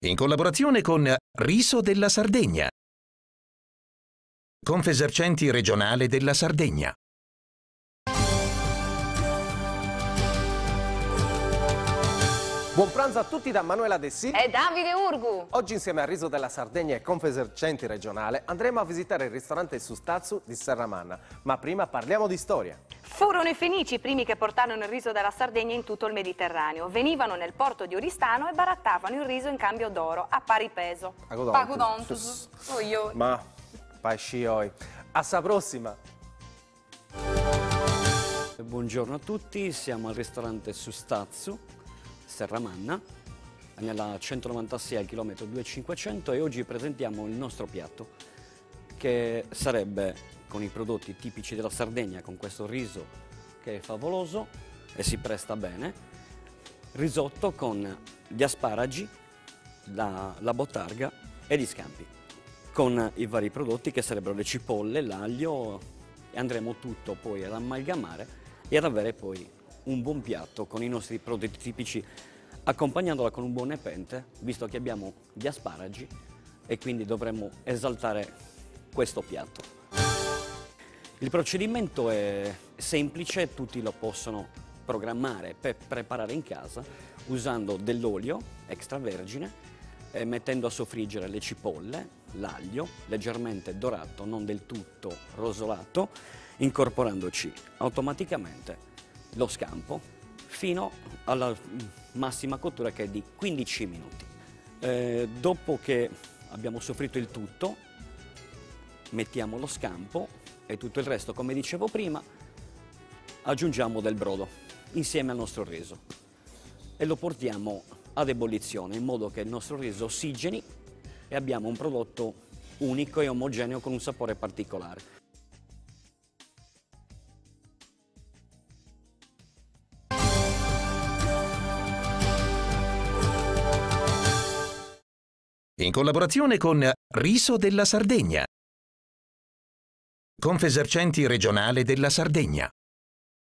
In collaborazione con Riso della Sardegna, Confesercenti regionale della Sardegna. Buon pranzo a tutti da Manuela Dessì e Davide Urgu. Oggi insieme a Riso della Sardegna e Confesercenti regionale andremo a visitare il ristorante Sustazzu di Serramanna. Ma prima parliamo di storia. Furono i Fenici i primi che portarono il riso dalla Sardegna in tutto il Mediterraneo. Venivano nel porto di Oristano e barattavano il riso in cambio d'oro a pari peso. Pagudontus. Ma, pascioi. Alla prossima! Buongiorno a tutti, siamo al ristorante Sustazzu, Serramanna, nella 196 al chilometro 2500 e oggi presentiamo il nostro piatto, che sarebbe con i prodotti tipici della Sardegna, con questo riso che è favoloso e si presta bene, risotto con gli asparagi, la bottarga e gli scampi, con i vari prodotti che sarebbero le cipolle, l'aglio, e andremo tutto poi ad amalgamare e ad avere poi un buon piatto con i nostri prodotti tipici, accompagnandola con un buon nepente, visto che abbiamo gli asparagi e quindi dovremmo esaltare questo piatto. Il procedimento è semplice, tutti lo possono programmare per preparare in casa usando dell'olio extravergine, mettendo a soffriggere le cipolle, l'aglio, leggermente dorato, non del tutto rosolato, incorporandoci automaticamente lo scampo fino alla massima cottura, che è di 15 minuti. Dopo che abbiamo soffritto il tutto, mettiamo lo scampo e tutto il resto, come dicevo prima, aggiungiamo del brodo insieme al nostro riso e lo portiamo ad ebollizione in modo che il nostro riso ossigeni e abbiamo un prodotto unico e omogeneo con un sapore particolare. In collaborazione con Riso della Sardegna, Confesercenti regionale della Sardegna.